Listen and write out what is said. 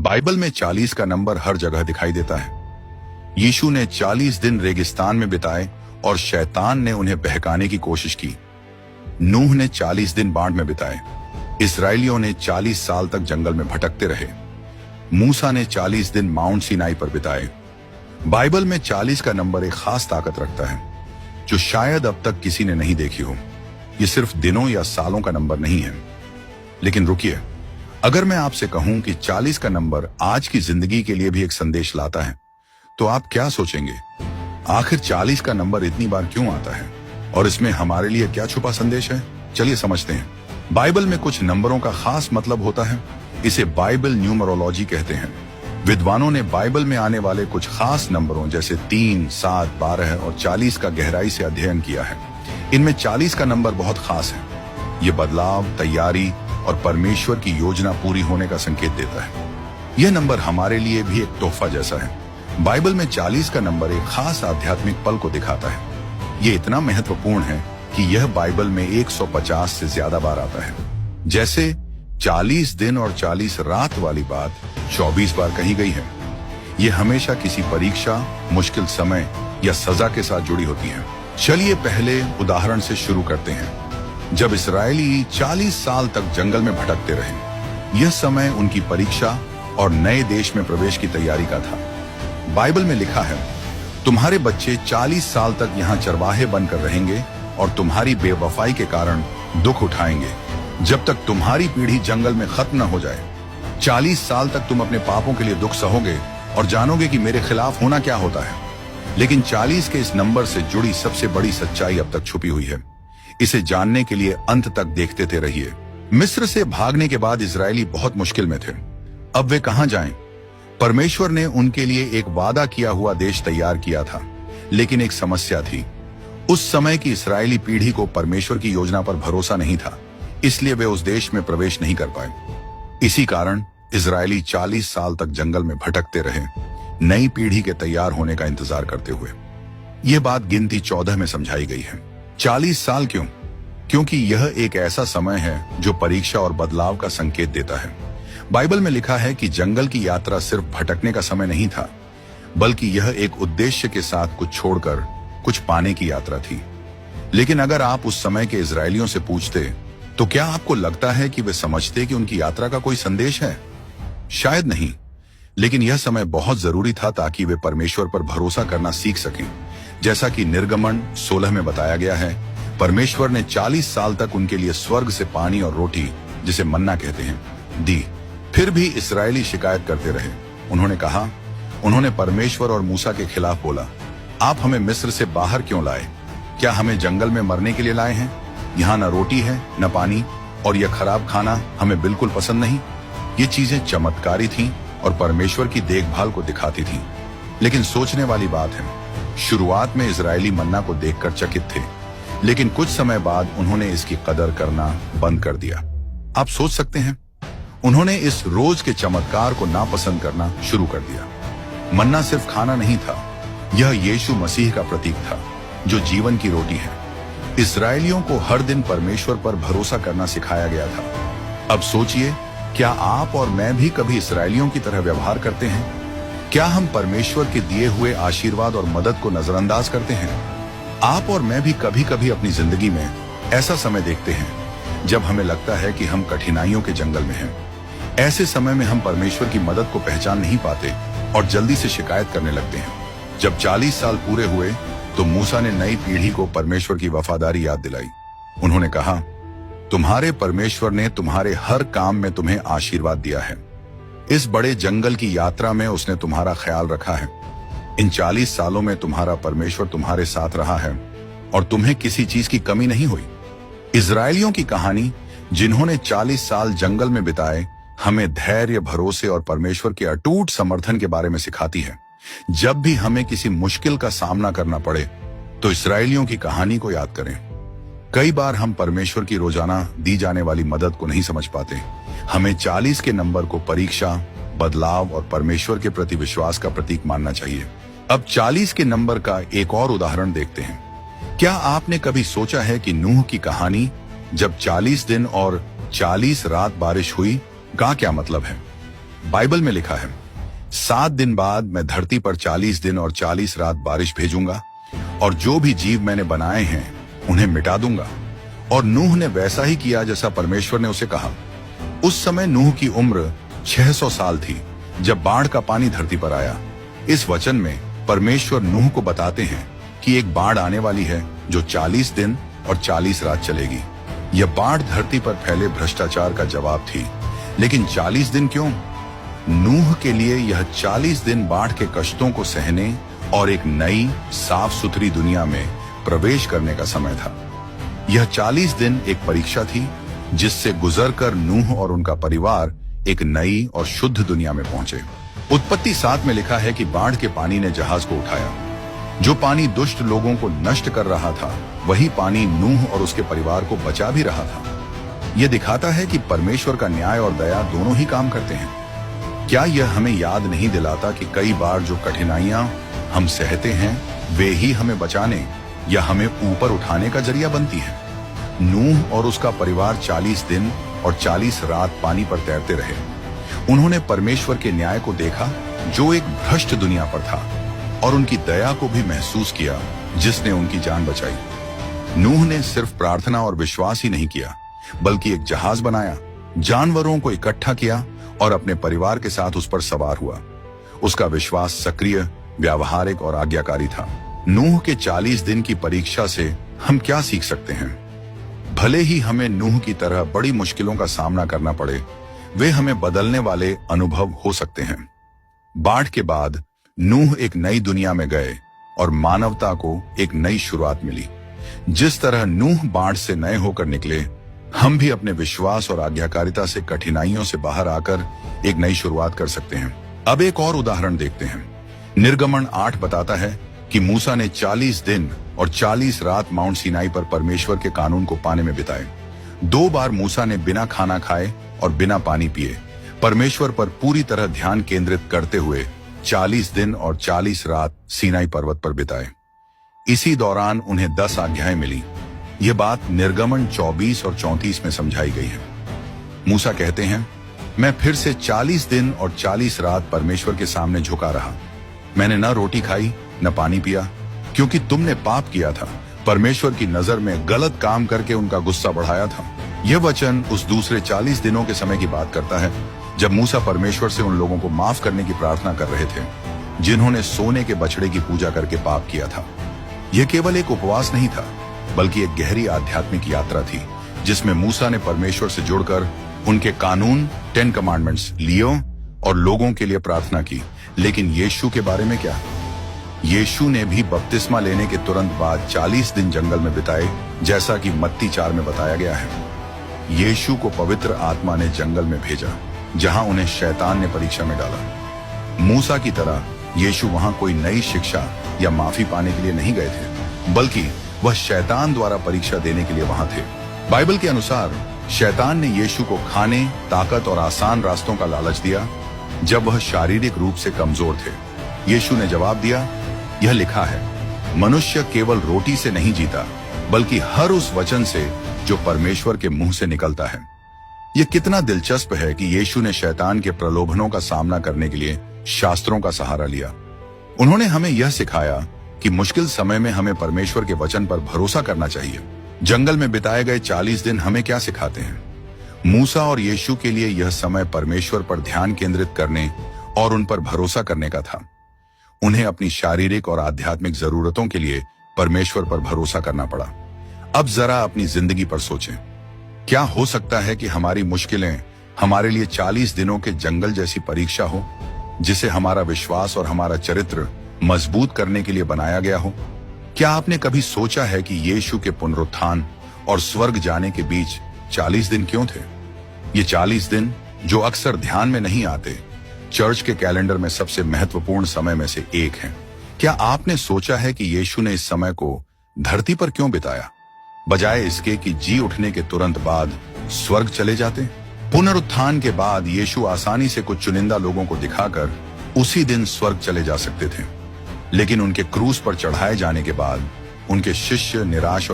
Bible में 40 का number हर जगह दिखाई देता है। यीशु ने 40 दिन रेगिस्तान में बिताए और शैतान ने उन्हें बहकाने की कोशिश की। नूह ने 40 दिन बाढ़ में बिताए। इसराइलियों ने 40 साल तक जंगल में भटकते रहे। मूसा ने 40 दिन माउंट सिनाई पर बिताए। बाइबल में 40 का नंबर एक खास ताकत रखता है जो शायद अब तक किसी ने नहीं देखी हो। ये सिर्फ दिनों या सालों का नंबर नहीं है। लेकिन रुकिए, अगर मैं आपसे कहूं कि 40 का नंबर आज की जिंदगी के लिए भी एक संदेश लाता है, तो आप क्या सोचेंगे? आखिर 40 का नंबर इतनी बार क्यों आता है और इसमें हमारे लिए क्या छुपा संदेश है? चलिए समझते हैं। बाइबल में कुछ नंबरों का खास मतलब होता है। इसे बाइबल न्यूमरोलॉजी कहते हैं। विद्वानों ने बाइबल में आने वाले कुछ खास नंबरों जैसे 3, 7, 12 और 40 का गहराई से अध्ययन किया है। इनमें 40 का नंबर बहुत खास है। ये बदलाव, तैयारी और परमेश्वर की योजना पूरी होने का संकेत देता है। यह नंबर हमारे लिए भी एक तोहफा जैसा है। बाइबल में 40 का नंबर एक खास आध्यात्मिक पल को दिखाता है। यह इतना महत्वपूर्ण है कि यह बाइबल में 150 से ज्यादा बार आता है। जैसे 40 दिन और 40 रात वाली बात 24 बार कही गई है। यह हमेशा किसी परीक्षा, मुश्किल समय या सजा के साथ जुड़ी होती है। चलिए पहले उदाहरण से शुरू करते हैं। जब इस्राएली 40 साल तक जंगल में भटकते रहे, यह समय उनकी परीक्षा और नए देश में प्रवेश की तैयारी का था। बाइबल में लिखा है, तुम्हारे बच्चे 40 साल तक यहाँ चरवाहे बनकर रहेंगे और तुम्हारी बेवफाई के कारण दुख उठाएंगे जब तक तुम्हारी पीढ़ी जंगल में खत्म न हो जाए। 40 साल तक तुम अपने पापों के लिए दुख सहोगे और जानोगे कि मेरे खिलाफ होना क्या होता है। लेकिन 40 के इस नंबर से जुड़ी सबसे बड़ी सच्चाई अब तक छुपी हुई है। इसे जानने के लिए अंत तक देखते थे रहिए। मिस्र से भागने के बाद इजरायली बहुत मुश्किल में थे। अब वे कहां जाएं? परमेश्वर ने उनके लिए एक वादा किया हुआ देश तैयार किया था, लेकिन एक समस्या थी। उस समय की इस्राएली पीढ़ी को परमेश्वर की योजना पर भरोसा नहीं था, इसलिए वे उस देश में प्रवेश नहीं कर पाए। इसी कारण इजरायली 40 साल तक जंगल में भटकते रहे, नई पीढ़ी के तैयार होने का इंतजार करते हुए। यह बात गिनती 14 में समझाई गई है। 40 साल क्यों? क्योंकि यह एक ऐसा समय है जो परीक्षा और बदलाव का संकेत देता है। बाइबल में लिखा है कि जंगल की यात्रा सिर्फ भटकने का समय नहीं था, बल्कि यह एक उद्देश्य के साथ कुछ छोड़कर कुछ पाने की यात्रा थी। लेकिन अगर आप उस समय के इजरायलियों से पूछते, तो क्या आपको लगता है कि वे समझते कि उनकी यात्रा का कोई संदेश है? शायद नहीं, लेकिन यह समय बहुत जरूरी था ताकि वे परमेश्वर पर भरोसा करना सीख सकें। जैसा कि निर्गमन 16 में बताया गया है, परमेश्वर ने 40 साल तक उनके लिए स्वर्ग से पानी और रोटी, जिसे मन्ना कहते हैं, दी। फिर भी इस्राएली शिकायत करते रहे। उन्होंने परमेश्वर और मूसा के खिलाफ बोला, आप हमें मिस्र से बाहर क्यों लाए? क्या हमें जंगल में मरने के लिए लाए हैं? यहाँ न रोटी है न पानी, और यह खराब खाना हमें बिल्कुल पसंद नहीं। ये चीजें चमत्कारी थीं और परमेश्वर की देखभाल को दिखाती थीं। लेकिन सोचने वाली बात है, शुरुआत में इजरायली मन्ना को देखकर चकित थे, लेकिन कुछ समय बाद उन्होंने इसकी कदर करना बंद कर दिया। आप सोच सकते हैं, उन्होंने इस रोज के चमत्कार को नापसंद करना शुरू कर दिया। मन्ना सिर्फ खाना नहीं था, यह यीशु मसीह का प्रतीक था, जो जीवन की रोटी है। इस्राएलियों को हर दिन परमेश्वर पर भरोसा करना सिखाया गया था। अब सोचिए, क्या आप और मैं भी कभी इस्राएलियों की तरह व्यवहार करते हैं? क्या हम परमेश्वर के दिए हुए आशीर्वाद और मदद को नजरअंदाज करते हैं? आप और मैं भी कभी कभी अपनी जिंदगी में ऐसा समय देखते हैं जब हमें लगता है कि हम कठिनाइयों के जंगल में हैं। ऐसे समय में हम परमेश्वर की मदद को पहचान नहीं पाते और जल्दी से शिकायत करने लगते हैं। जब 40 साल पूरे हुए तो मूसा ने नई पीढ़ी को परमेश्वर की वफादारी याद दिलाई। उन्होंने कहा, तुम्हारे परमेश्वर ने तुम्हारे हर काम में तुम्हें आशीर्वाद दिया है। इस बड़े जंगल की यात्रा में उसने तुम्हारा ख्याल रखा है। इन 40 सालों में तुम्हारा परमेश्वर तुम्हारे साथ रहा है और तुम्हें किसी चीज की कमी नहीं हुई। इजरायलियों की कहानी, जिन्होंने 40 साल जंगल में बिताए, हमें धैर्य, भरोसे और परमेश्वर के अटूट समर्थन के बारे में सिखाती है। जब भी हमें किसी मुश्किल का सामना करना पड़े, तो इस्राएलियों की कहानी को याद करें। कई बार हम परमेश्वर की रोजाना दी जाने वाली मदद को नहीं समझ पाते। हमें 40 के नंबर को परीक्षा, बदलाव और परमेश्वर के प्रति विश्वास का प्रतीक मानना चाहिए। अब 40 के नंबर का एक और उदाहरण देखते हैं। क्या आपने कभी सोचा है कि नूह की कहानी, जब 40 दिन और 40 रात बारिश हुई, का क्या मतलब है? बाइबल में लिखा है, 7 दिन बाद मैं धरती पर 40 दिन और 40 रात बारिश भेजूंगा और जो भी जीव मैंने बनाए हैं उन्हें मिटा दूंगा। और नूह ने वैसा ही किया जैसा परमेश्वर ने उसे कहा। उस समय नूह की उम्र 600 साल थी जब बाढ़ का पानी धरती पर आया। इस वचन में परमेश्वर नूह को बताते हैं कि एक बाढ़ आने वाली है जो 40 दिन और 40 रात चलेगी। यह बाढ़ धरती पर फैले भ्रष्टाचार का जवाब थी। लेकिन 40 दिन क्यों? नूह के लिए यह 40 दिन बाढ़ के कष्टों को सहने और एक नई साफ सुथरी दुनिया में प्रवेश करने का समय था। यह 40 दिन एक परीक्षा थी जिससे गुजरकर नूह और उनका परिवार एक नई और शुद्ध दुनिया में पहुंचे। उत्पत्ति 7 में लिखा है कि बाढ़ के पानी ने जहाज को उठाया। जो पानी दुष्ट लोगों को नष्ट कर रहा था, वही पानी नूह और उसके परिवार को बचा भी रहा था। यह दिखाता है कि परमेश्वर का न्याय और दया दोनों ही काम करते हैं। क्या यह हमें याद नहीं दिलाता कि कई बार जो कठिनाइयां हम सहते हैं वे ही हमें बचाने या हमें ऊपर उठाने का जरिया बनती है? नूह और उसका परिवार 40 दिन और 40 रात पानी पर तैरते रहे। उन्होंने परमेश्वर के न्याय को देखा जो एक भ्रष्ट दुनिया पर था, और उनकी दया को भी महसूस किया जिसने उनकी जान बचाई। नूह ने सिर्फ प्रार्थना और विश्वास ही नहीं किया, बल्कि एक जहाज बनाया, जानवरों को इकट्ठा किया और अपने परिवार के साथ उस पर सवार हुआ। उसका विश्वास सक्रिय, व्यावहारिक और आज्ञाकारी था। नूह के 40 दिन की परीक्षा से हम क्या सीख सकते हैं? भले ही हमें नूह की तरह बड़ी मुश्किलों का सामना करना पड़े, वे हमें बदलने वाले अनुभव हो सकते हैं। बाढ़ के बाद नूह एक नई दुनिया में गए और मानवता को एक नई शुरुआत मिली। जिस तरह नूह बाढ़ से नए होकर निकले, हम भी अपने विश्वास और आज्ञाकारिता से कठिनाइयों से बाहर आकर एक नई शुरुआत कर सकते हैं। अब एक और उदाहरण देखते हैं। निर्गमन 8 बताता है कि मूसा ने 40 दिन और 40 रात माउंट सिनाई पर परमेश्वर के कानून को पाने में बिताए। 2 बार मूसा ने बिना खाना खाए और बिना पानी पिए परमेश्वर पर पूरी तरह ध्यान केंद्रित करते हुए 40 दिन और 40 रात सीनाई पर्वत पर बिताए। इसी दौरान उन्हें 10 आज्ञाएं मिली। यह बात निर्गमन 24 और 34 में समझाई गई है। मूसा कहते हैं, मैं फिर से 40 दिन और 40 रात परमेश्वर के सामने झुका रहा। मैंने न रोटी खाई न पानी पिया, क्योंकि तुमने पाप किया था, परमेश्वर की नजर में गलत काम करके उनका गुस्सा बढ़ाया था। यह वचन उस दूसरे 40 दिनों के समय की बात करता है जब मूसा परमेश्वर से उन लोगों को माफ करने की प्रार्थना कर रहे थे जिन्होंने सोने के बछड़े की पूजा करके पाप किया था। यह केवल एक उपवास नहीं था, बल्कि एक गहरी आध्यात्मिक यात्रा थी जिसमें मूसा ने परमेश्वर से जुड़कर उनके कानून 10 कमांडमेंट्स लियो और लोगों के लिए प्रार्थना की। लेकिन यीशु के बारे में क्या? यीशु ने भी बपतिस्मा लेने के तुरंत बाद 40 दिन जंगल में बिताए, जैसा कि मत्ती 4 में बताया गया है। यीशु को पवित्र आत्मा ने जंगल में भेजा, जहां उन्हें शैतान ने परीक्षा में डाला। मूसा की तरह यीशु वहां कोई नई शिक्षा या माफी पाने के लिए नहीं गए थे, बल्कि वह शैतान द्वारा परीक्षा देने के लिए वहां थे। बाइबल के अनुसार शैतान ने यीशु को खाने, ताकत और आसान रास्तों का लालच दिया जब वह शारीरिक रूप से कमजोर थे। यीशु ने जवाब दिया, यह लिखा है, मनुष्य केवल रोटी से नहीं जीता, बल्कि हर उस वचन से जो परमेश्वर के मुंह से निकलता है। यह कितना दिलचस्प है कि यीशु ने शैतान के प्रलोभनों का सामना करने के लिए शास्त्रों का सहारा लिया। उन्होंने हमें यह सिखाया कि मुश्किल समय में हमें परमेश्वर के वचन पर भरोसा करना चाहिए। जंगल में बिताए गए 40 दिन हमें क्या सिखाते हैं? मूसा और यीशु के लिए यह समय परमेश्वर पर ध्यान केंद्रित करने और उन पर भरोसा करने का था। उन्हें अपनी शारीरिक और आध्यात्मिक जरूरतों के लिए परमेश्वर पर भरोसा करना पड़ा। अब जरा अपनी जिंदगी पर सोचें। क्या हो सकता है कि हमारी मुश्किलें हमारे लिए 40 दिनों के जंगल जैसी परीक्षा हो, जिसे हमारा विश्वास और हमारा चरित्र मजबूत करने के लिए बनाया गया हो? क्या आपने कभी सोचा है कि यीशु के पुनरुत्थान और स्वर्ग जाने के बीच 40 दिन क्यों थे? ये 40 दिन जो अक्सर ध्यान में नहीं आते, चर्च के कैलेंडर में सबसे महत्वपूर्ण समय में से एक है। क्या आपने सोचा है कि यीशु ने इस समय को धरती पर क्यों बिताया, बजाय इसके कि जी उठने के तुरंत बाद स्वर्ग चले जाते? पुनरुत्थान के बाद यीशु आसानी से कुछ चुनिंदा लोगों को दिखाकर उसी दिन स्वर्ग चले जा सकते थे, लेकिन उनके क्रूस पर चढ़ाए जाने के बाद उनके शिष्य निराश